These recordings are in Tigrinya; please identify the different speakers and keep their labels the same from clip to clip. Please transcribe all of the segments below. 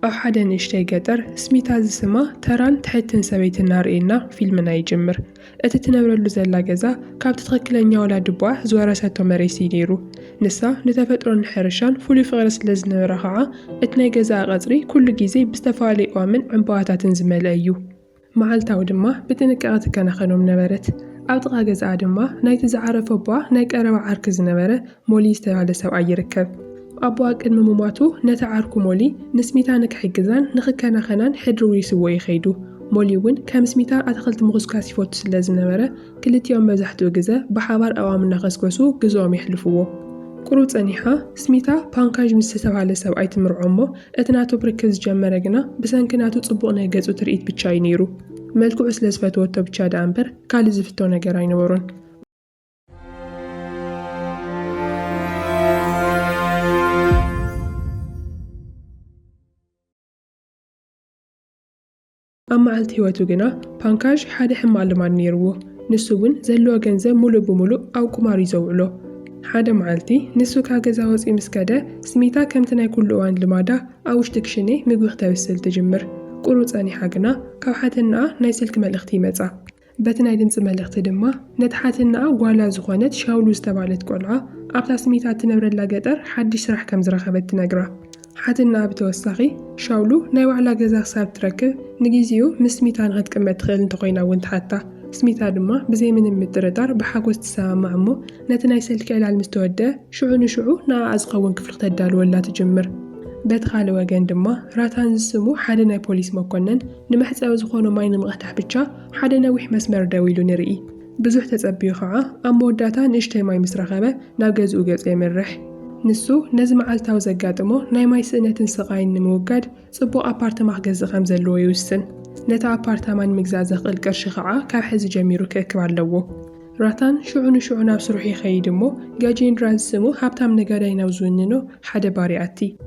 Speaker 1: أو حدا نشتي قدر سميتا زسما تران تحتن سبيتنا رئينا فيلمنا يجمر أتتنبر اللوزيلا جزا كابت تخكلن ولا دبوع زوارساتو مريسي ديرو نسا نتفترون حرشان فولي فغرس لزنا رخعا اتنا جزا غزري كل جيزي بستفالي وامن عمبواتات زمال أيو معالتاو دما بتنكاغت كان خنوم نبرت أبطغا جزا دما نايت زعرف بوا نايك أروا عركز نبرة مولي استوالي سوء يركب أبواك الممواتو نتعاركو مولي نسميتا نكحجزان نخكنا خنان حدرو يسوي يخيدو مولي ون كمسميتا أدخلت مغسكاسي فوتس لازنبرة كلت يوم مزحتو جزا بحوار أوام نغسكوسو جزوم يحلفوه كروت أنيحة سميتا بانكاج مستسوى على سوء مرعومو اتناتو بركز جمرقنا بسان كناتو تصبقنا جزو ترقيت بتشاي نيرو ملكو أسلاز فتوتو بتشاد أمبر كالي زفتونا جراين ورون أما عالت هواتو جنا بانكاج حدا حمال ما نيروه نسوون زلوا جنزة مولو بمولو أو كماري زوعلو حدا معالتي نسو كاجزا وزي مسكادة سميتا كم تناي كل وان لمادا أوش تكشني ميقو اختاوسل تجمر قروت أني حاجنا كوحاتنا نايسلك ملختي مزا باتنا يدنس ملختي دما نتحاتنا ولا زخانت شاولو استبالت قلعة أبتا سميتا تنبر اللاقدر حد يشرح كم زرخبت تنقرا حاتنا بتوسخي شاولو نايو على جزاق ساب تركب نجيزيو مسميتان غد كما تخيل انتقينا وانت حتى سميتا دما بزي من المتردار بحاقوز تساهم معمو نتنا يسلك على المستودة شعو نا أزقوان كفلق تدال ولا تجمر باتخالي وغان دما راتان زسمو حادنا بوليس مكونن نمحز أوزخونو ماين مغتح بتشا حادنا ويح مسمر داويلو نرئي بزوح تتأبيو خعا أمو داتا نشتي ماي مسرخبة ناقز وقز يمرح نسو نزم عالتاو زقاتمو ناي ماي سنتن سقاين نموقاد صبو أبارتما غز خمزلو يوسن نتا أبارتمان مجزازق القرش خعا كاب حز جميرو كيكبار لوو راتان شعونا بسروحي خيدمو جاجين رازسمو هابتام نقارينا وزوننو حدا بارياتي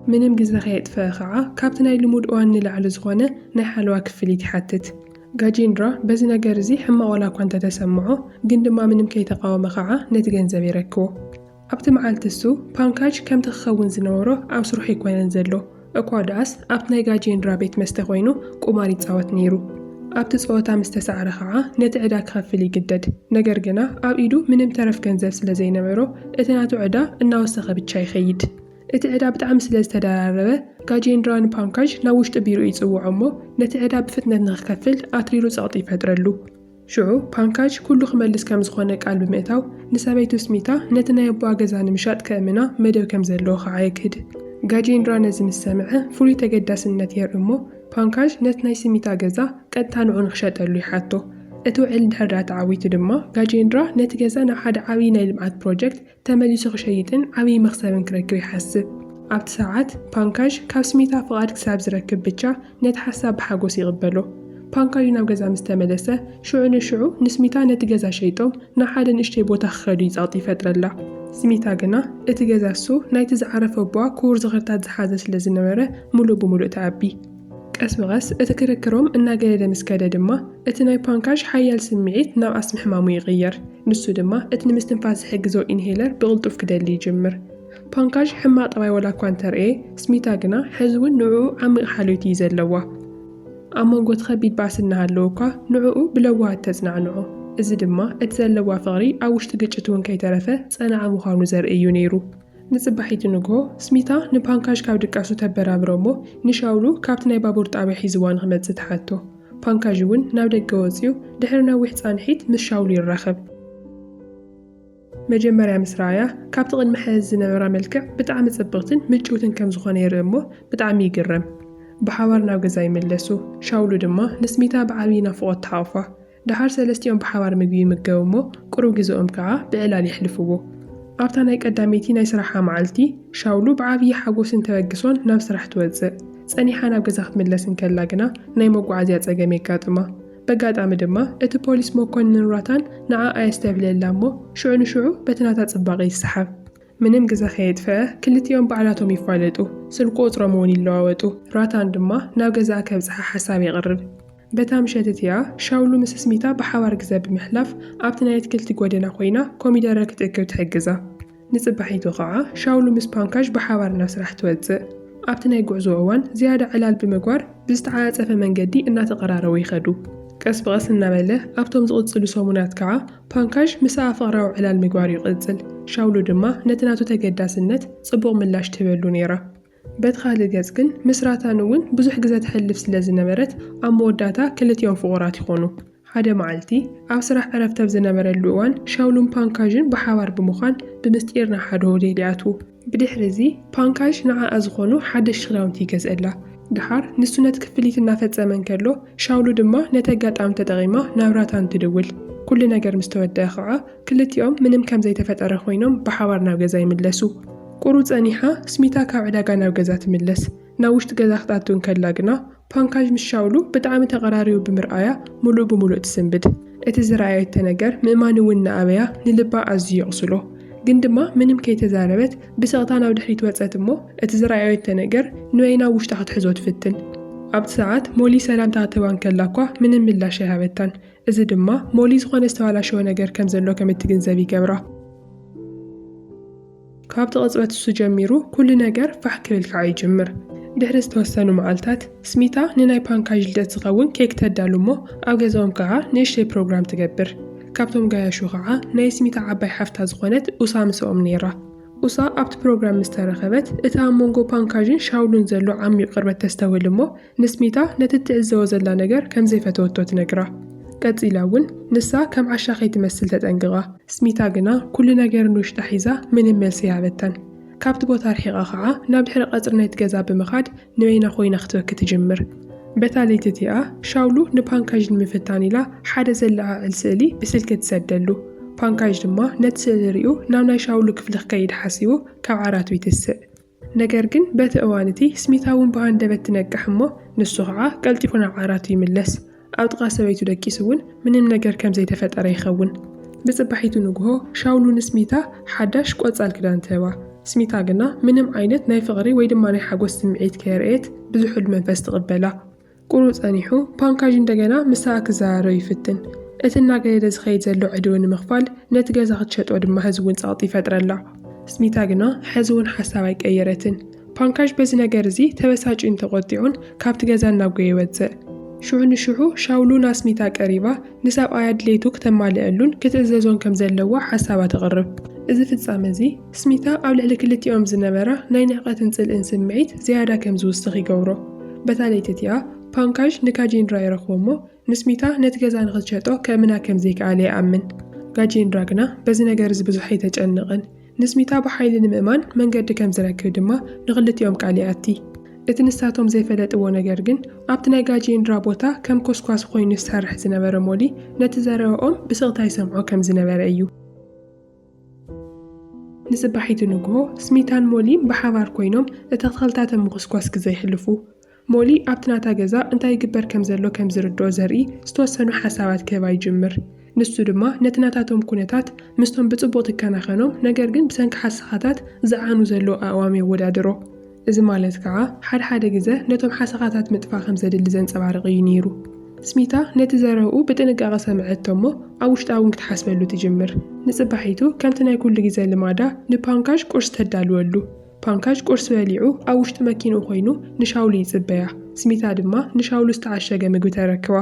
Speaker 1: منم جزا خيط فاخعا كابتناي لمود اوان نلعل زغوانا نحالوا كفلي تحتت جاجين را بزنا جرزي حما ولا كنت تسمعو قندما منم كي تقاوم خعا نتجنزب يركو أبت معالتسو بانكاج كم تخون زنورو أو سروحي كوين نزلو أكواداس أبتناي جاجين را بيت مستخوينو قماري تصوت نيرو أبت صوتا مستسعر خعا نتعداك خفلي جدد نجرجنا أب إيدو منم ترف كنزب سلزي نمرو اتناتو عدا إنه وسخ بتشاي خيد اتعدا بتعم سلز تداربه جاجين ران بانكاج ناوشت بيرو يتصوع عمو نتعدا بفتنة نخكفل أتريلو ساطي فترلو شعو بانكاج كله خملس كم زخونك قلب ميتاو نسابيتو سميتا نتنا يبوا جزان مشات كامنا مدو كم زلو خعايكد جاجين ران نزم السمعة فولي تقدس النتير أمو بانكاج نتنا سميتا جزا قد تانعون خشات اللي حاتو اتو علم حرات عويت دما جاجين را نتجزانا حد عوينا لمعات بروجكت تملي سخشيتن عوي مخسبن كركو يحسب عبد ساعات بانكاج كاسميتا فقاد كساب زركب بتشا نتحسب بحاجوس يقبلو بانكاج ناوجزا مستملسة شعو نسميتا نتجزا شيتو نحد نشتي بوتا خلي زعطي فترة لا سميتا جنا اتجزا سو نايتز عرف بوا كور زغرتات زحازس لزنورة مولو بمولو تعبي أسمغس أتكركرهم إننا قاعدة مسكادة دما أتناي بانكاج حيال سمعيت ناو أسمح مامو يغير نسو دما أتني مستنفاس حقزو إنهيلر بغلطوف كده اللي يجمر بانكاج حما طبعي ولا كوانتر إيه سميتا قنا حزون نوعو عمق حالوتي زلوا أما قد خبيت بعسنها اللوكا نوعو بلوها تزنع نوعو إذا دما أتزلوا فغري أو اشتقجتون كي ترفه صنع مخانو زرقيو نيرو نصبحيت نجو سميتا نبانكاج كاب دكاسو تبرا برومو نشاولو كابتناي بابور طابع حيزوان غمد زتحاتو بانكاجون ناو دقوزيو دحرنا ويحت صانحيت مشاولي الرخب مجمرة مسرايا كابتغن محزن عرا ملكع بتعام صبغتن مجوتن كم زخون يرمو بتعام يقرم بحوار ناو غزاي ملسو شاولو دما نسميتا بعاوينا فوق التحافة دحار سلستيون بحوار مقوي مقاومو قرو جزو أمكعا بعلال يحلفوه أبتا ناي قداميتي ناي سرحا معالتي شاولو بعابي حاقوسن توقسون ناو سرح توزق سانيحا ناو قزاخت ملسن كاللاقنا ناي موقو عزيات ساقامي كاتما بقاد عمدما اتو بوليس موكون نراتان نعا آيستابل اللامو شعو بتناتات صباقي السحاب منم قزاخي يدفعه كلتيون بعلاتهم يفالتو سلقو اطرموني اللواوتو راتان دما ناو قزاك بزحا حسابي يغرب بتا مشاتتيا شاولو مسسميتا بحوار قزا بمحلف أبتنايت كلتي قودنا خوينا كوميدارا كتأكد تحقزا نصبحيتو قاعة شاولو مس بانكاج بحوار نفس رح توزق ኣብቲ ናይ ጉዕዞ እዋን ዝያዳ ዕላል ብምግባር ብዝተዓፀፈ መንገዲ እናተቀራረቡ ይኸዱ። ቀስ ብቐስ እናበለ ኣብቶም ዝቕፅሉ ሰሙናት ከዓ ፓንካዥ ምስኣ ፍቕራዊ ዕላል ምግባር ይቕፅል። ሻውሉ ድማ ነቲ ናቱ ተገዳስነት ጽቡቕ ምላሽ ትህበሉ ነይራ። በቲ ካልእ ገጽ ግን ምስራታን እውን ብዙሕ ግዜ ትሕልፍ ስለ ዝነበረት ኣብ መወዳእታ ክልቲኦም ፍቑራት ይኾኑ። ሓደ መዓልቲ ኣብ ስራሕ ዕረፍቲ ኣብ ዝነበረሉ እዋን ሻውሉን ፓንካዥን ብሓባር ብምዃን ብምስጢር ናብ ሓደ ሆቴል ይኣትዉ። ብድሕሪ እዚ ፓንካዥ ንዓኣ ዝኾኑ ሓደሽቲ ክዳውንቲ ይገዝአላ። ድሓር ንሱ ነቲ ክፍሊት እናፈጸመ እንከሎ ሻውሉ ድማ ነቲ ኣጋጣሚ ተጠቒማ ናብራታን ትድውል። ኩሉ ነገር ምስ ተወድአ ከዓ ክልቲኦም ምንም ከም ዘይተፈጠረ ኮይኖም ብሓባር ናብ ገዛ ይምለሱ። ቁሩ ጸኒሓ ስሚታ ካብ ዕዳጋ ናብ ገዛ ትምለስ። ናብ ውሽጢ ገዛ ክትኣቱ እንከላ ግና ፓንካዥ ምስ ሻውሉ ብጣዕሚ ተቐራሪቡ ብምርኣያ ሙሉእ ብምሉእ ትስንብድ። እቲ ዝረኣየቶ ነገር ምእማን እውን ንኣበያ ንልባ ኣዝዩ ይቕስሎ። ግን ድማ ምንም ከይተዛረበት ብስቕታ ናብ ድሕሪት ወፀት እሞ እቲ ዝረኣየቶ ነገር ንበይና ውሽጣ ክትሕዞ ትፍትን። ኣብቲ ሰዓት ሞሊ ሰላምታ ክትህባን ከላ እኳ ምንም ምላሽ ኣይሃበታን። እዚ ድማ ሞሊ ዝኾነ ዝተባላሸወ ነገር ከም ዘሎ ከም እትግንዘብ ይገብራ። ካብቲ ቅጽበት እሱ ጀሚሩ ኩሉ ነገር ፋሕ ክብል ከዓ ይጅምር። ድሕሪ ዝተወሰኑ መዓልታት ስሚታ ንናይ ፓንካዥ ልደት ዝኸውን ኬክ ተዳሉ እሞ ኣብ ገዛኦም ከዓ ንእሽተይ ፕሮግራም ትገብር። ካብቶም ጋያሹ ከዓ ናይ ስሚታ ዓባይ ሓፍታ ዝኾነት ኡሳ ምስኦም ነይራ። ኡሳ ኣብቲ ፕሮግራም ምስ ተረኸበት እቲ ኣብ መንጎ ፓንካዥን ሻውሉን ዘሎ ዓሚቕ ቅርበት ተስተውል እሞ ንስሚታ ነቲ ትዕዘቦ ዘላ ነገር ከም ዘይፈተወቶ ትነግራ። ቀፂላ እውን ንሳ ከም ዓሻኸይ ትመስል ተጠንቅቓ። ስሚታ ግና ኩሉ ነገር ንውሽጣ ሒዛ ምንም መልሲ ይሃበታን። ካብቲ ቦታ ርሒቓ ከዓ ናብ ድሕሪ ቀጽሪ ናይቲ ገዛ ብምኻድ ንበይና ኮይና ክትበኪ ትጅምር። በታ ለይቲ እቲኣ ሻውሉ ንፓንካዥ ንምፍታን ኢላ ሓደ ዘለዓዕል ስእሊ ብስልኪ ትሰደሉ። ፓንካዥ ድማ ነቲ ስእሊ ሪኡ ናብ ናይ ሻውሉ ክፍሊ ክከይድ ሓሲቡ ካብ ዓራቱ ይትስእ። ነገር ግን በቲ እዋን እቲ ስሚታ እውን ብሃንደበት ትነቅሕ እሞ ንሱ ከዓ ቀልጢፉ ናብ ዓራቱ ይምለስ። ኣብ ጥቓ ሰበይቱ ደቂሱ እውን ምንም ነገር ከም ዘይተፈጠረ ይኸውን። ብጽባሒቱ ንግሆ ሻውሉ ንስሚታ ሓዳሽ ቆጻል ክዳን ትህባ። ስሚታ ግና ምንም ዓይነት ናይ ፍቕሪ ወይ ድማ ናይ ሓጎስ ስምዒት ከየርኤት ብዙሑል መንፈስ ትቕበላ። ቁሩ ጸኒሑ ፓንካዥ እንደገና ምሳኣ ክዘራረብ ይፍትን። እቲ እናገየደ ዝኸይድ ዘሎ ዕድው ንምኽፋል ነቲ ገዛ ክትሸጦ ድማ ህዝቢ እውን ጸቕጢ ይፈጥረላ። ስሚታ ግና ሕዚ እውን ሓሳብ ኣይቀየረትን። ፓንካዥ በዚ ነገር እዚ ተበሳጭን ተቆጢዑን ካብቲ ገዛ እናጎየ ይወፅእ። ሽዑ ንሽዑ ሻውሉ ናብ ስሚታ ቀሪባ ንሰብኣያ ድሌቱ ክተማልአሉን ክትእዘዞን ከም ዘለዋ ሓሳባ ተቕርብ። እዚ ፍጻመ እዚ ስሚታ ኣብ ልዕሊ ክልቲኦም ዝነበራ ናይ ንዕቐትን ጽልእን ስምዒት ዝያዳ ከም ዝውስኽ ይገብሮ። በታ ለይቲ እቲኣ ፓንካዥ ንጋጄንድራ ይረኽቦ እሞ ንስሚታ ነቲ ገዛ ንኽትሸጦ ከእምና ከም ዘይከኣለ ይኣምን። ጋጄንድራ ግና በዚ ነገር እዚ ብዙሕ ኣይተጨንቕን። ንስሚታ ብሓይሊ ንምእማን መንገዲ ከም ዝረክብ ድማ ንኽልቲኦም ቃል ይኣቲ። እቲ ንሳቶም ዘይፈለጥዎ ነገር ግን ኣብቲ ናይ ጋጄንድራ ቦታ ከም ኮስኳስ ኮይኑ ዝሰርሕ ዝነበረ ሞሊ ነቲ ዘረብኦም ብስቕታ ይሰምዖ ከም ዝነበረ እዩ። ንጽባሒቱ ንግሆ ስሚታን ሞሊን ብሓባር ኮይኖም እቲ ተኽልታቶም ምኹስኳስ ግዜ ይሕልፉ። ሞሊ ኣብቲ ናታ ገዛ እንታይ ይግበር ከም ዘሎ ከም ዝርድኦ ዘርኢ ዝተወሰኑ ሓሳባት ክህባ ይጅምር። ንሱ ድማ ነቲ ናታቶም ኩነታት ምስቶም ብጽቡቕ ትከናኸኖም ነገር ግን ብሰንኪ ሓሰኻታት ዝዓኑ ዘሎ ኣእዋም የወዳድሮ። እዚ ማለት ከዓ ሓደ ግዜ ነቶም ሓሰኻታት ምጥፋእ ከም ዘድሊ ዘንጸባርቕ እዩ ነይሩ። ስሚታ ነቲ ዘረብኡ ብጥንቃቐ ሰምዐቶ እሞ ኣብ ውሽጣ እውን ክትሓስበሉ ትጅምር። ንጽባሒቱ ከምቲ ናይ ኩሉ ግዜ ልማዳ ንፓንካዥ ቁርስ ተዳልወሉ። ፓንካዥ ቁርስ በሊዑ ኣብ ውሽጢ መኪንኡ ኮይኑ ንሻውሉ ይጽበያ። ስሚታ ድማ ንሻውሉ ዝተዓሸገ ምግቢ ተረክባ።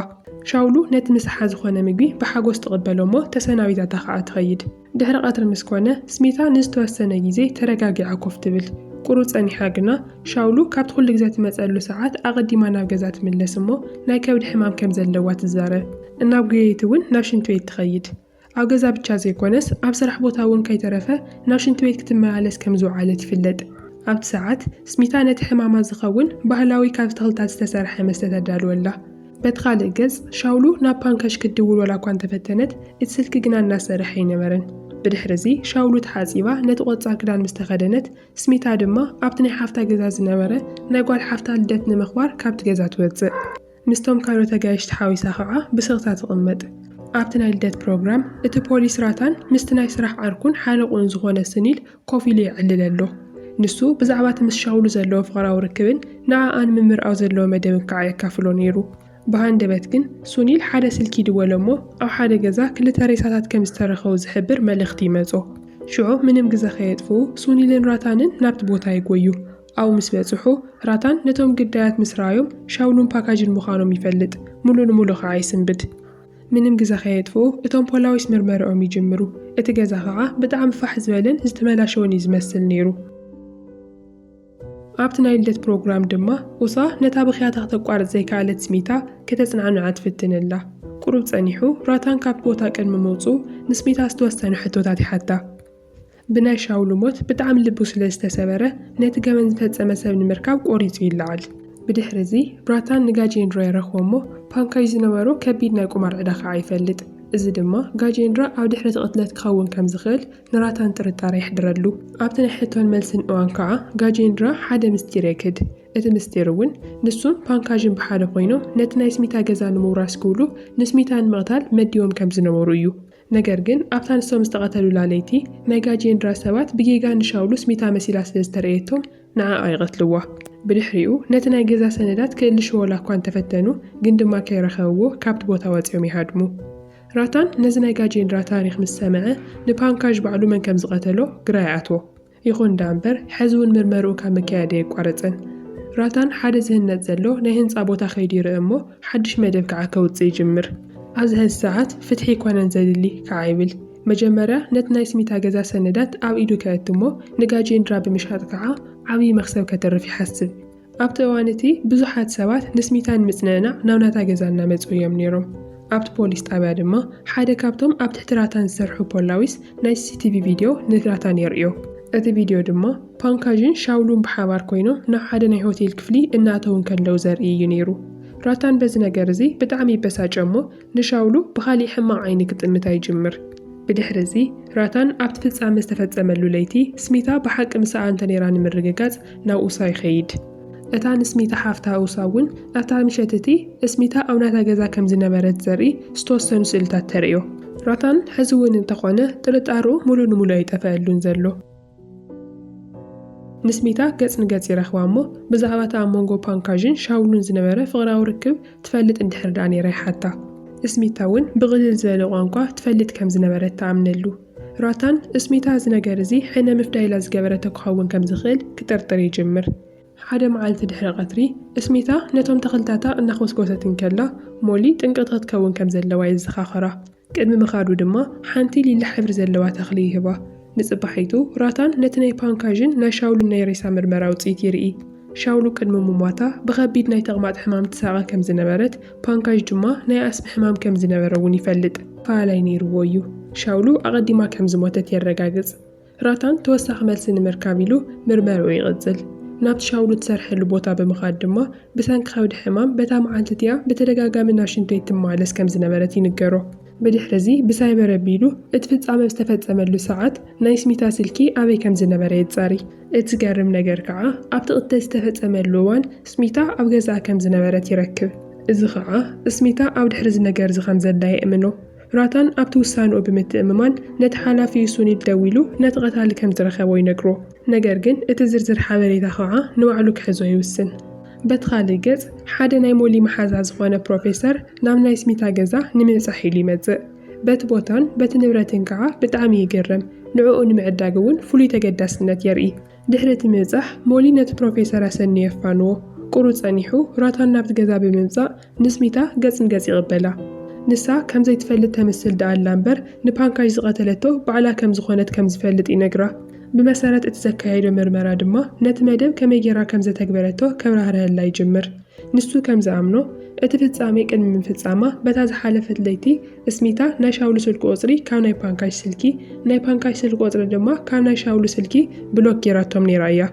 Speaker 1: ሻውሉ ነቲ ምስሓ ዝኾነ ምግቢ ብሓጎስ ትቕበሎ እሞ ተሰናቢታታ ከዓ ትኸይድ። ድሕሪ ቀትሪ ምስ ኮነ ስሚታ ንዝተወሰነ ግዜ ተረጋጊዓ ኮፍ ትብል። ቁሩ ጸኒሓ ግና ሻውሉ ካብቲ ኩሉ ግዜ ትመጸሉ ሰዓት ኣቐዲማ ናብ ገዛ ትምለስ እሞ ናይ ከብዲ ሕማም ከም ዘለዋ ትዛረብ። እናብ ጉየይቲ እውን ናብ ሽንቲ ቤት ትኸይድ። ኣብ ገዛ ብቻ ዘይኮነስ ኣብ ስራሕ ቦታ እውን ከይተረፈ ናብ ሽንቲ ቤት ክትመላለስ ከም ዝውዓለት ይፍለጥ። ኣብቲ ሰዓት ስሚታ ነቲ ሕማማ ዝኸውን ባህላዊ ካብ ተኽልታት ዝተሰርሐ መስተ ተዳልወላ። በቲ ካልእ ገጽ ሻውሉ ናብ ፓንካዥ ክድውል ወላ እኳ እንተፈተነት እቲ ስልኪ ግና እናሰርሐ ኣይነበረን። ብድሕሪ እዚ ሻውሉ ተሓፂባ ነቲ ቆጻል ክዳን ምስ ተኸደነት ስሚታ ድማ ኣብቲ ናይ ሓፍታ ገዛ ዝነበረ ናይ ጓል ሓፍታ ልደት ንምኽባር ካብቲ ገዛ ትወፅእ። ምስቶም ካልኦት ኣጋይሽቲ ሓዊሳ ከዓ ብስቕታ ትቕመጥ። ኣብቲ ናይ ልደት ፕሮግራም እቲ ፖሊስ ራታን ምስቲ ናይ ስራሕ ዓርኩን ሓለቑን ዝኾነ ስኒል ኮፍ ኢሉ ይዕልል ኣሎ። ንሱ ብዛዕባ እቲ ምስ ሻውሉ ዘለዎ ፍቕራዊ ርክብን ንዓኣን ምምርኣው ዘለዎ መደብን ከዓ የካፍሎ ነይሩ። ብሃንደበት ግን ሱኒል ሓደ ስልኪ ድወሎ እሞ ኣብ ሓደ ገዛ ክልተ ሬሳታት ከም ዝተረኸቡ ዝሕብር መልእኽቲ ይመጾ። ሽዑ ምንም ግዜ ከየጥፍኡ ሱኒልን ራታንን ናብቲ ቦታ ይጎዩ። أو ምስ በጽሑ ራታን ነቶም ግዳያት ምስ ራዮም ሻውሉን ፓካጅን ምዃኖም ይፈልጥ ሙሉ ንሙሉ ኸዓ ይስንብድ ምንም ግዜ ኸየጥፍኡ እቶም ፖላዊስ ምርመርኦም ይጅምሩ እቲ ገዛ ኸዓ ብጣዕሚ ፋሕ ዝበለን ዝተመላሸወን እዩ ዝመስል ነይሩ ኣብቲ ናይ ልደት ፕሮግራም ድማ ኡሳ ነታ ብኽያታ ከተቋርጽ ዘይከኣለት ስሚታ ከተጽናዕንዓ ትፍትንላ ቁሩብ ጸኒሑ ራታን ካብ ቦታ ቅድሚ መውፁ ንስሚታ ዝተወሰኑ ሕቶታት ይሓታ ብናይ ሻውሉ ሞት ብጣዕሚ ልቡ ስለ ዝተሰበረ ነቲ ገመን ዝፈጸመ ሰብ ንምርካብ ቆሪጹ ይለዓል ብድሕሪ እዚ ራታን ንጋጄንድራ ይረኽቦሞ ፓንካጅ ዝነበሮ ከቢድ ናይ ቁማር ዕዳ ኸዓ ይፈልጥ እዚ ድማ ጋጄንድራ ኣብ ድሕሪ ቅትለት ክኸውን ከም ዝኽእል ንራታን ጥርጣረ ይሕድረሉ ኣብቲ ናይ ሕቶን መልስን እዋን ከዓ ጋጄንድራ ሓደ ምስጢር የክድ እቲ ምስጢር እውን ንሱን ፓንካጅን ብሓደ ኮይኖም ነቲ ናይ ስሚታ ገዛ ንምውራስ ክብሉ ንስሚታ ንምቕታል መዲቦም ከም ዝነበሩ እዩ ነገር ግን ኣብታ ንሶም ዝተቐተሉላ ለይቲ ናይ ጋጄንድራ ሰባት ብጌጋ ንሻውሉ ስሚታ መሲላ ስለ ዝተረእየቶም ንዓኣ ይቐትልዋ ብድሕሪኡ ነቲ ናይ ገዛ ሰነዳት ክእልሽዎ እኳ እንተፈተኑ ግን ድማ ከይረኸብዎ ካብቲ ቦታ ወፂኦም ይሃድሙ ራታን ነዚ ናይ ጋጄንድራ ታሪክ ምስ ሰምዐ ንፓንካጅ ባዕሉ መን ከም ዝቐተሎ ግራ ይኣትዎ ይኹን ዳእምበር ሕዚ እውን ምርመርኡ ካብ መካየደ የቋረፀን ራታን ሓደ ዝህነት ዘሎ ናይ ህንፃ ቦታ ከይዱ ይርአ እሞ ሓድሽ መደብ ከዓ ከውፅእ ይጅምር ኣብዚ ሕዚ ሰዓት ፍትሒ ይኮነን ዘድሊ ከዓ ይብል መጀመርያ ነቲ ናይ ስሚታ ገዛ ሰነዳት ኣብ ኢዱ ከእትሞ ንጋጄንድራ ብምሻጥ ከዓ ዓብዪ መክሰብ ከተርፍ ይሓስብ ኣብቲ እዋን እቲ ብዙሓት ሰባት ንስሚታ ንምጽንዕናዕ ናብ ናታ ገዛ እናመፁ እዮም ነይሮም ኣብቲ ፖሊስ ጣብያ ድማ ሓደ ካብቶም ኣብ ትሕቲ ራታን ዝሰርሑ ፖላዊስ ናይ ሲሲቲቪ ቪድዮ ንራታን የርእዮ እቲ ቪድዮ ድማ ፓንካጅን ሻውሉን ብሓባር ኮይኖም ናብ ሓደ ናይ ሆቴል ክፍሊ እናተውን ከለው ዘርኢ እዩ ነይሩ ራታን በዚ ነገር እዚ ብጣዕሚ ይበሳጨ እሞ ንሻውሉ ብኻሊእ ሕማቕ ዓይኒ ክጥምታ ይጅምር ብድሕሪ እዚ ራታን ኣብቲ ፍጻመ ዝተፈጸመሉ ለይቲ ስሚታ ብሓቂ ምስኣ እንተ ነይራ ንምርግጋጽ ናብ ኡሳ ይኸይድ እታ ንስሚታ ሓፍታ ኡሳ እውን ኣብታ ምሸት እቲ ስሚታ ኣብ ናታ ገዛ ከም ዝነበረት ዘርኢ ዝተወሰኑ ስእልታት ተርእዮ ራታን ሕዚ እውን እንተኾነ ጥርጣሩ ሙሉ ንሙሉ ኣይጠፍአሉን ዘሎ ንስሚታ ገጽ ንገጽ ይረኽባ እሞ ብዛዕባ እቲ ኣብ መንጎ ፓንካጅን ሻውሉን ዝነበረ ፍቕራዊ ርክብ ትፈልጥ እንድሕር ዳ ነይራ ይሓታ ስሚታ እውን ብቕልል ዝበለ ቋንቋ ትፈልጥ ከም ዝነበረት ተኣምነሉ ራታን ስሚታ እዚ ነገር እዚ ሕነ ምፍዳይላ ዝገበረቶ ክኸውን ከም ዝኽእል ክጠርጥር ይጅምር ሓደ መዓልቲ ድሕሪ ቀትሪ ስሚታ ነቶም ተኽልታታ እናኾስኮሰትን ከላ ሞሊ ጥንቅጥ ክትከውን ከም ዘለዋ ይዘኻኸራ ቅድሚ ምኻዱ ድማ ሓንቲ ሊላ ሕብሪ ዘለዋ ተኽሊ ይህባ ንጽባሒቱ ራታን ነቲ ናይ ፓንካጅን ናይ ሻውሉን ናይ ሬሳ ምርመራ ውፅኢት ይርኢ ሻውሉ ቅድሚ ምሟታ ብኸቢድ ናይ ተቕማጥ ሕማም ትሳቐ ከም ዝነበረት ፓንካጅ ድማ ናይ ኣስሚ ሕማም ከም ዝነበረ እውን ይፈልጥ ፋላይ ነይርዎ እዩ ሻውሉ ኣቐዲማ ከም ዝሞተት የረጋግጽ ራታን ተወሳኺ መልሲ ንምርካብ ኢሉ ምርመርኡ ይቕጽል ናብቲ ሻውሉ ትሰርሐሉ ቦታ ብምኻድ ድማ ብሰንኪ ከብዲ ሕማም በታ መዓልቲ እቲኣ ብተደጋጋሚ ናብ ሽንተይ ትመላለስ ከም ዝነበረት ይንገሮ ብድሕሪ እዚ ብሳይበር ኣቢሉ እቲ ፍጻመ ዝተፈጸመሉ ሰዓት ናይ ስሚታ ስልኪ ኣበይ ከም ዝነበረ የጻሪ እቲ ዝገርም ነገር ከዓ ኣብቲ ቅትለት ዝተፈጸመሉ እዋን ስሚታ ኣብ ገዛኣ ከም ዝነበረት ይረክብ እዚ ከዓ ስሚታ ኣብ ድሕሪ እዚ ነገር እዚ ከም ዘላ የእምኖ ራታን ኣብቲ ውሳንኡ ብምትእምማን ነቲ ሓላፊ ሱኒል ደው ኢሉ ነቲ ቀታሊ ከም ዝረኸቦ ይነግሮ ነገር ግን እቲ ዝርዝር ሓበሬታ ከዓ ንባዕሉ ክሕዞ ይውስን በቲ ካልእ ገጽ ሓደ ናይ ሞሊ መሓዛ ዝኾነ ፕሮፌሰር ናብ ናይ ስሚታ ገዛ ንምብጻሕ ኢሉ ይመጽእ በቲ ቦታን በቲ ንብረትን ከዓ ብጣዕሚ ይገርም ንዕኡ ንምዕዳግ እውን ፍሉይ ተገዳስነት የርኢ ድሕሪ እቲ ምብጻሕ ሞሊ ነቲ ፕሮፌሰር ኣሰኒ የፋንዎ ቁሩ ጸኒሑ ራታን ናብቲ ገዛ ብምምጻእ ንስሚታ ገጽ ንገጽ ይቕበላ ንሳ ከም ዘይትፈልጥ ተመስል ዳኣላ እምበር ንፓንካጅ ዝቐተለቶ ባዕላ ከም ዝኾነት ከም ዝፈልጥ ይነግራ ብመሰረት እቲ ዘካየዶ ምርመራ ድማ ነቲ መደብ ከመይ ጌራ ከም ዘተግበረቶ ከብራህርሀላ ይጅምር ንሱ ከም ዝኣምኖ እቲ ፍጻሜ ቅድሚ ምፍጻማ በታ ዝሓለፈት ለይቲ ስሚታ ናይ ሻውሉ ስልኪ ቁፅሪ ካብ ናይ ፓንካጅ ስልኪ ናይ ፓንካጅ ስልኪ ቁፅሪ ድማ ካብ ናይ ሻውሉ ስልኪ ብሎክ ጌራቶም ነይራ እያ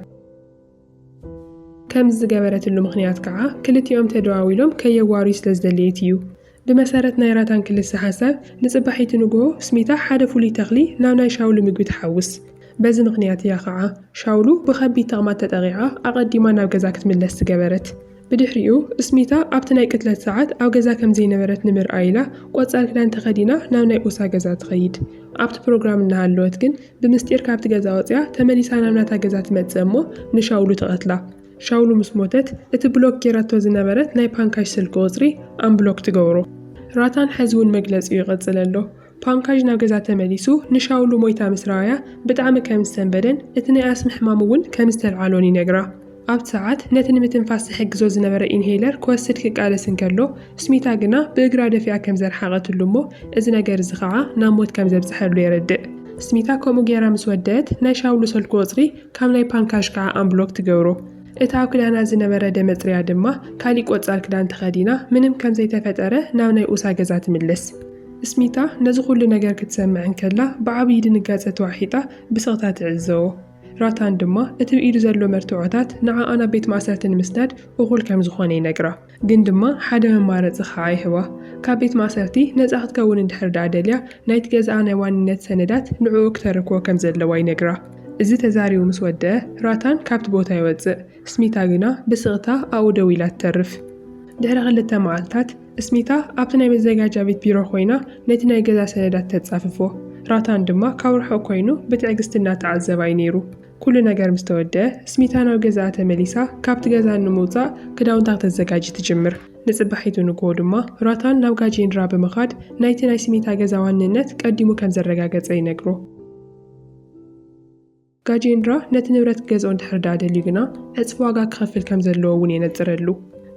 Speaker 1: ከም ዝገበረትሉ ምኽንያት ከዓ ክልቲኦም ተደዋዊሎም ከየዋሩ ስለ ዝደልየት እዩ ብመሰረት ናይ ራታን ክልሲ ሓሳብ ንጽባሒት ንግሆ ስሚታ ሓደ ፍሉይ ተኽሊ ናብ ናይ ሻውሉ ምግቢ ትሓውስ በዚ ምኽንያት እያ ከዓ ሻውሉ ብኸቢድ ተቕማጥ ተጠቂዓ ኣቐዲማ ናብ ገዛ ክትምለስ ዝገበረት ብድሕሪኡ ስሚታ ኣብቲ ናይ ቅትለት ሰዓት ኣብ ገዛ ከም ዘይነበረት ንምርኣይ ኢላ ቆጻል ክዳን ተኸዲና ናብ ናይ ኡሳ ገዛ ትኸይድ ኣብቲ ፕሮግራም እናሃለወት ግን ብምስጢር ካብቲ ገዛ ወፂያ ተመሊሳ ናብ ናታ ገዛ ትመጽእ እሞ ንሻውሉ ትቐትላ ሻውሉ ምስ ሞተት እቲ ብሎክ ጌራቶ ዝነበረት ናይ ፓንካጅ ስልኪ ቁፅሪ ኣምብሎክ ትገብሮ ራታን ሕዚ እውን መግለፂ ይቐጽል ኣሎ ፓንካጅ ናብ ገዛ ተመሊሱ ንሻውሉ ሞይታ ምስ ረኣያ ብጣዕሚ ከም ዝተንበደን እቲ ናይ ኣስሚ ሕማም እውን ከም ዝተልዓሎን ይነግራ ኣብቲ ሰዓት ነቲ ንምትንፋስ ዝሕግዞ ዝነበረ ኢንሄለር ክወስድ ክቃለስ እንከሎ ስሚታ ግና ብእግራ ደፊኣ ከም ዘረሓቐትሉ እሞ እዚ ነገር እዚ ከዓ ናብ ሞት ከም ዘብፅሐሉ የረድእ። ስሚታ ከምኡ ጌራ ምስ ወደአት ናይ ሻውሉ ስልኪ ቁፅሪ ካብ ናይ ፓንካዥ ከዓ ኣምብሎክ ትገብሮ። እታ ኣብ ክዳና ዝነበረ ደመፅርያ ድማ ካሊእ ቆፃል ክዳን ተኸዲና ምንም ከም ዘይተፈጠረ ናብ ናይ ኡሳ ገዛ ትምለስ። ስሚታ ነዚ ኩሉ ነገር ክትሰምዕ እንከላ ብዓብዪ ድንጋፀ ተዋሒጣ ብስቕታ ትዕዘቦ። ራታን ድማ እቲ ብኢዱ ዘሎ መርትዖታት ንዓኣ ናብ ቤት ማእሰርቲ ንምስዳድ እኹል ከም ዝኾነ ይነግራ። ግን ድማ ሓደ መማረፂ ከዓ ይህባ። ካብ ቤት ማእሰርቲ ነፃ ክትከውን እንድሕር ዳ ደልያ ናይቲ ገዝኣ ናይ ዋንነት ሰነዳት ንዕኡ ክተረክቦ ከም ዘለዋ ይነግራ። እዚ ተዛሪቡ ምስ ወድአ ራታን ካብቲ ቦታ ይወፅእ። ስሚታ ግና ብስቕታ ኣብኡ ደው ኢላ ትተርፍ። ድሕሪ 2 መዓልታት ስሚታ ኣብቲ ናይ መዘጋጃ ቤት ቢሮ ኮይና ነቲ ናይ ገዛ ሰነዳት ተጻፍፎ። ራታን ድማ ካብ ርሑቕ ኮይኑ ብትዕግስቲ እናተዓዘባይ ነይሩ። ኩሉ ነገር ምስ ተወድአ ስሚታ ናብ ገዛኣ ተመሊሳ ካብቲ ገዛ ንምውፃእ ክዳውንታ ክትዘጋጅ ትጅምር። ንፅባሒቱ ንግሆ ድማ ራታን ናብ ጋጄንድራ ብምኻድ ናይቲ ናይ ስሚታ ገዛ ዋንነት ቀዲሙ ከም ዘረጋገፀ ይነግሮ። ጋጄንድራ ነቲ ንብረት ገዝኦ እንድሕር ዳ ደልዩ ግና ዕፅፊ ዋጋ ክኸፍል ከም ዘለዎ እውን የነፅረሉ።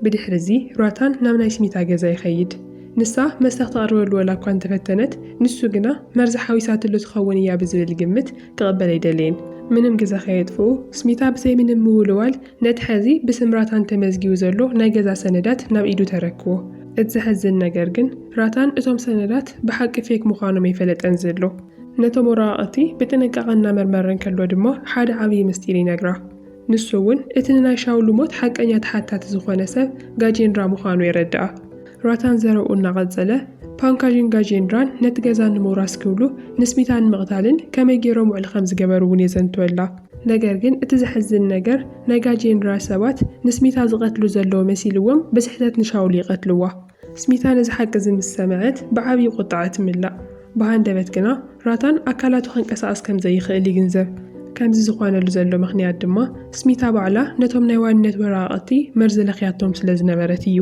Speaker 1: ብድሕሪ እዚ ራታን ናብ ናይ ስሚታ ገዛ ይኸይድ። ንሳ መስተ ክትቐርበሉ ወላ እኳ እንተፈተነት ንሱ ግና መርዛሓዊሳትሉ ትኸውን እያ ብዝብል ግምት ክቕበል ኣይደለየን። ምንም ግዜ ከየጥፍኡ ስሚታ ብዘይ ምንም ምውልዋል ነቲ ሕዚ ብስም ራታን ተመዝጊቡ ዘሎ ናይ ገዛ ሰነዳት ናብ ኢዱ ተረክቦ። እቲ ዘሕዝን ነገር ግን ራታን እቶም ሰነዳት ብሓቂ ፌክ ምዃኖም ኣይፈለጠን ዘሎ። ነቶም ወረቓቕቲ ብጥንቃቐ እናመርመረን ከሎ ድማ ሓደ ዓብዪ ምስጢር ይነግራ። ንሱ እውን እቲ ንናይ ሻውሉ ሞት ሓቀኛ ተሓታቲ ዝኾነ ሰብ ጋጄንድራ ምዃኑ የረድኣ። ራታን ዘረብኡ እናቐፀለ ፓንካዥን ጋጄንድራን ነቲ ገዛ ንምውራስ ክብሉ ንስሚታ ንምቕታልን ከመይ ገይሮም ውዕል ከም ዝገበሩ እውን የዘንትወላ። ነገር ግን እቲ ዘሕዝን ነገር ናይ ጋጄንድራ ሰባት ንስሚታ ዝቐትሉ ዘለዎ መሲልዎም ብስሕተት ንሻውሉ ይቐትልዋ። ስሚታ ነዚ ሓቂ ምስ ሰምዐት ብዓብዪ ቁጣዕ ትምላእ። ብሃንደበት ግና ራታን ኣካላቱ ክንቀሳቐስ ከም ዘይኽእል ይግንዘብ። ከምዚ ዝኾነሉ ዘሎ ምኽንያት ድማ ስሚታ ባዕላ ነቶም ናይ ዋንነት ወረቓቕቲ መርዚ ለኽያቶም ስለ ዝነበረት እዩ።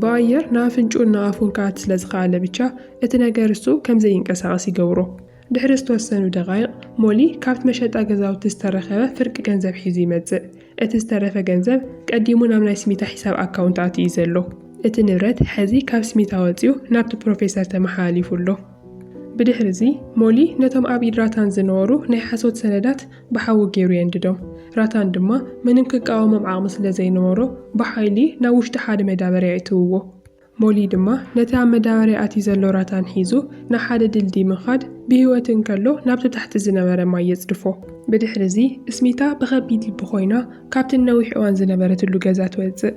Speaker 1: ብኣየር ንኣፍንጩን ንኣፉን ከኣት ስለ ዝኸኣለ ብቻ እቲ ነገር እሱ ከም ዘይንቀሳቐስ ይገብሮ። ድሕሪ ዝተወሰኑ ደቓይቕ ሞሊ ካብቲ መሸጣ ገዛውቲ ዝተረኸበ ፍርቂ ገንዘብ ሒዙ ይመጽእ። እቲ ዝተረፈ ገንዘብ ቀዲሙ ናብ ናይ ስሚታ ሒሳብ ኣካውንት ኣትዩ ዘሎ። እቲ ንብረት ሕዚ ካብ ስሚታ ወፂኡ ናብቲ ፕሮፌሰር ተመሓላሊፉሎ። ብድሕሪ እዚ ሞሊ ነቶም ኣብ ኢድ ራታን ዝነበሩ ናይ ሓሶት ሰነዳት ብሓዊ ገይሩ የንድዶም። ራታን ድማ ምንም ክቃወሞም ዓቕሚ ስለ ዘይነበሮ ብሓይሊ ናብ ውሽጢ ሓደ መዳበርያ ይእትውዎ። ሞሊ ድማ ነቲ ኣብ መዳበርያ ኣትዩ ዘሎ ራታን ሒዙ ናብ ሓደ ድልድል ምኻድ ብህይወት እንከሎ ናብቲ ታሕቲ ዝነበረ ማይ የፅድፎ። ብድሕሪ እዚ ስሚታ ብኸቢድ ልቢ ኮይና ካብቲ ነዊሕ እዋን ዝነበረትሉ ገዛ ትወፅእ።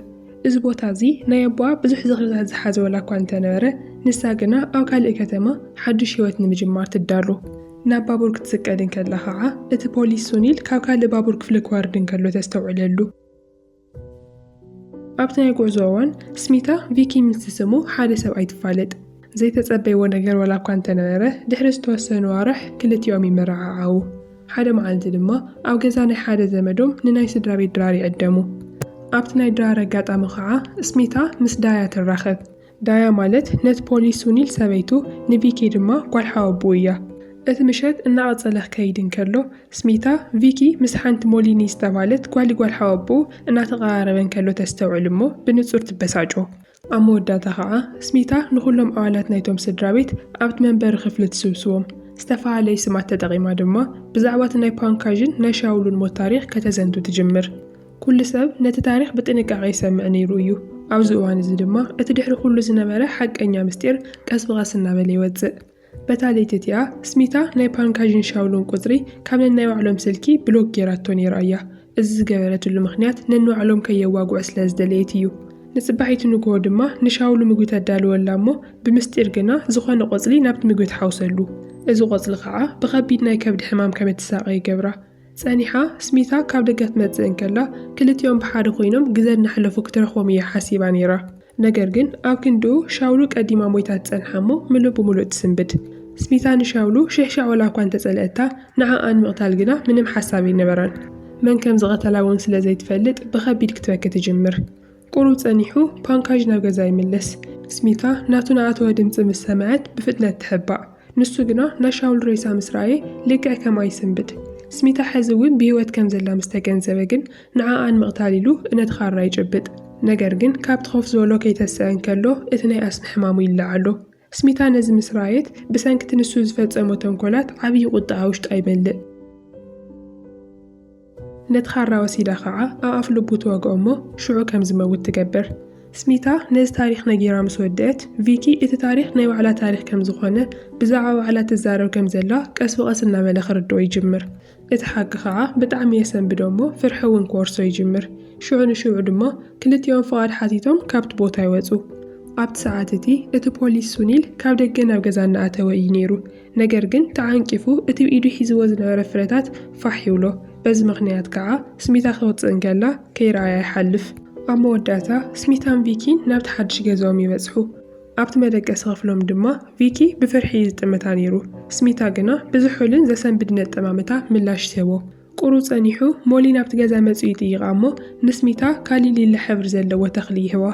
Speaker 1: እዚ ቦታ እዚ ናይ ኣቦኣ ብዙሕ ዝኽርታት ዝሓዘ ወላ እኳ እንተነበረ ንሳ ግና ኣብ ካልእ ከተማ ሓዱሽ ህይወት ንምጅማር ትዳሎ። ናብ ባቡር ክትስቀድ እንከላ ከዓ እቲ ፖሊስ ሱኒል ካብ ካልእ ባቡር ክፍሊ ክወርድ እንከሎ ተስተውዕለሉ። ኣብቲ ናይ ጉዕዞ እዋን ስሚታ ቪኪ ምስ ስሙ ሓደ ሰብኣይ ትፋለጥ። ዘይተጸበይዎ ነገር ወላ እኳ እንተነበረ ድሕሪ ዝተወሰኑ ኣዋርሕ ክልቲኦም ይመራዓዓው። ሓደ መዓልቲ ድማ ኣብ ገዛ ናይ ሓደ ዘመዶም ንናይ ስድራ ቤት ድራር ይዕደሙ። ኣብቲ ናይ ድራር ኣጋጣሚ ከዓ ስሚታ ምስ ዳያ ትራኸብ። ዳያ ማለት ነቲ ፖሊስ ሱኒል ሰበይቱ ንቪኪ ድማ ጓልሓወቡ እያ። እቲ ምሸት እናቐፀለ ክከይድ እንከሎ ስሚታ ቪኪ ምስ ሓንቲ ሞሊኒ ዝተባለት ጓልሓወቡ እናተቐራረበ እንከሎ ተስተውዕል እሞ ብንጹር ትበሳጮ። ኣብ መወዳእታ ከዓ ስሚታ ንኹሎም ኣባላት ናይቶም ስድራ ቤት ኣብቲ መንበሪ ክፍሊ ትስብስቦም። ዝተፈላለዩ ስማት ተጠቒማ ድማ ብዛዕባ እቲ ናይ ፓንካዥን ናይ ሻውሉን ሞት ታሪክ ከተዘንቱ ትጅምር። ኩሉ ሰብ ነቲ ታሪክ ብጥንቃቐ ይሰምዕ ነይሩ እዩ። ኣብዚ እዋን እዚ ድማ እቲ ድሕሪ ኩሉ ዝነበረ ሓቀኛ ምስጢር ቀስ ብቐስ እናበለ ይወፅእ። በታ ለይቲ እቲኣ ስሚታ ናይ ፓንካዥን ሻውሉን ቁፅሪ ካብ ነናይ ባዕሎም ስልኪ ብሎክ ጌራቶ ነይራ እያ። እዚ ዝገበረትሉ ምኽንያት ነንባዕሎም ከየዋጉዕ ስለ ዝደለየት እዩ። ንፅባሒቱ ንግሆ ድማ ንሻውሉ ምግቢ ተዳልወላ እሞ ብምስጢር ግና ዝኾነ ቆፅሊ ናብቲ ምግቢ ትሓውሰሉ። እዚ ቆፅሊ ከዓ ብኸቢድ ናይ ከብዲ ሕማም ከም እትሳቀ ይገብራ። ጸኒሓ ስሚታ ካብ ደገ ትመጽእ እንከላ ክልቲኦም ብሓደ ኮይኖም ግዜ እናሕለፉ ክትረኽቦም እያ ሓሲባ ነይራ። ነገር ግን ኣብ ክንድኡ ሻውሉ ቀዲማ ሞይታ ትጸንሓ እሞ ምሉእ ብምሉእ ትስንብድ። ስሚታ ንሻውሉ ሽሕሻዕ ወላ እኳ እንተጸልአታ ንዓኣ ንምቕታል ግና ምንም ሓሳብ ይነበራን። መን ከም ዝቐተላ እውን ስለ ዘይትፈልጥ ብኸቢድ ክትበኪ ትጅምር። ቁሩብ ጸኒሑ ፓንካዥ ናብ ገዛ ይምለስ። ስሚታ ናቱ ንኣተወ ድምፂ ምስ ሰምዐት ብፍጥነት ትሕባእ። ንሱ ግና ናይ ሻውሉ ሬሳ ምስ ረኣየ ልክዕ ከማ ይስንብድ። ስሚታ ሕዝውን ብህይወት ከም ዘላ ምስ ተገንዘበ ግን ንዓኣን ምቕታል ኢሉ ነትኻራ ይጭብጥ። ነገር ግን ካብቲ ኾፍ ዝበሎ ከይተስአን ከሎ እቲ ናይ ኣስሚ ሕማሙ ይለዓሎ። ስሚታ ነዚ ምስ ራየት ብሰንኪቲ ንሱ ዝፈጸሞ ተንኮላት ዓብዪ ቁጥዓ ውሽጣ ይመልእ። ነትኻራ ወሲዳ ከዓ ኣብ ኣፍ ልቡ ትወግኦ እሞ ሽዑ ከም ዝመውት ትገብር። ስሚታ ነዚ ታሪክ ነጊራ ምስ ወድአት ቪኪ እቲ ታሪክ ናይ ባዕላ ታሪክ ከም ዝኾነ ብዛዕባ ባዕላ ትዛረብ ከም ዘላ ቀስ ብቐስ እናበለ ክርድኦ ይጅምር። እቲ ሓቂ ከዓ ብጣዕሚ የሰንብዶ እሞ ፍርሒ እውን ክወርሶ ይጅምር። ሽዑ ንሽዑ ድማ ክልቲኦም ፍቓድ ሓቲቶም ካብቲ ቦታ ይወፁ። ኣብቲ ሰዓት እቲ ፖሊስ ሱኒል ካብ ደገ ናብ ገዛ እናኣተወ እዩ ነይሩ። ነገር ግን ተዓንቂፉ እቲ ብኢዱ ሒዝዎ ዝነበረ ፍረታት ፋሕ ይብሎ። በዚ ምኽንያት ከዓ ስሚታ ክትወፅእ እንከላ ከይረኣያ ይሓልፍ። ኣብ መወዳእታ ስሚታን ቪኪን ናብቲ ሓድሽ ገዝኦም ይበጽሑ። ኣብቲ መደቀሲ ክፍሎም ድማ ቪኪ ብፍርሒ ዝጥመታ ነይሩ። ስሚታ ግና ብዝሑልን ዘሰንብድን ኣጠማምታ ምላሽ ትህቦ። ቁሩ ጸኒሑ ሞሊ ናብቲ ገዛ መጽኡ ይጥይቓ እሞ ንስሚታ ካሊእ ሊላ ሕብሪ ዘለዎ ተኽሊ ይህባ።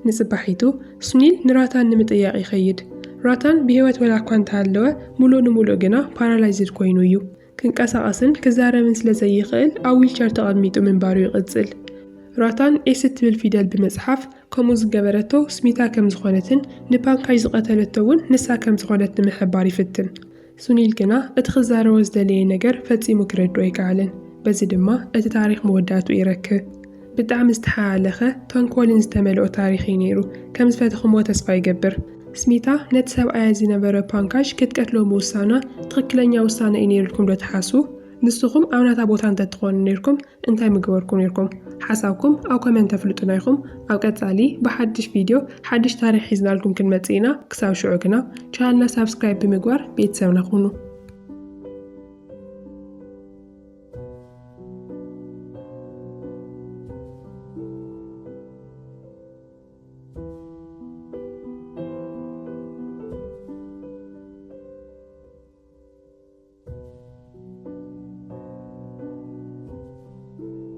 Speaker 1: ንጽባሒቱ ሱኒል ንራታን ንምጥያቕ ይኸይድ። ራታን ብህይወት ወላ እኳ እንተሃለወ ሙሉእ ንሙሉእ ግና ፓራላይዝድ ኮይኑ እዩ። ክንቀሳቐስን ክዛረብን ስለ ዘይኽእል ኣብ ዊልቸር ተቐሚጡ ምንባሩ ይቕጽል። ራታን ኤስ ትብል ፊደል ብምጽሓፍ ከምኡ ዝገበረቶ ስሚታ ከም ዝኾነትን ንፓንካጅ ዝቐተለቶ እውን ንሳ ከም ዝኾነት ንምሕባር ይፍትን። ሱኒል ግና እቲ ክዛረቦ ዝደለየ ነገር ፈጺሙ ክረድኦ ኣይከኣለን። በዚ ድማ እቲ ታሪክ መወዳእቱ ይረክብ። ብጣዕሚ ዝተሓላለኸ ተንኮልን ዝተመልኦ ታሪክ እዩ ነይሩ። ከም ዝፈትኹምዎ ተስፋ ይገብር። ስሚታ ነቲ ሰብኣይ ዝነበረ ፓንካጅ ክትቀትሎ ምውሳና ትኽክለኛ ውሳነ እዩ ነይሩልኩም ዶ ትሓስቡ? ንስኹም ኣብ ናታ ቦታ እንተትኾኑ ነርኩም እንታይ ምግበርኩም ነርኩም? ሓሳብኩም ኣብ ኮመንት ተፍልጡና ኢኹም። ኣብ ቀጻሊ ብሓድሽ ቪድዮ ሓድሽ ታሪክ ሒዝናልኩም ክንመጽእ ኢና። ክሳብ ሽዑ ግና ቻናልና ሳብስክራይብ ብምግባር ቤተሰብና ኩኑ።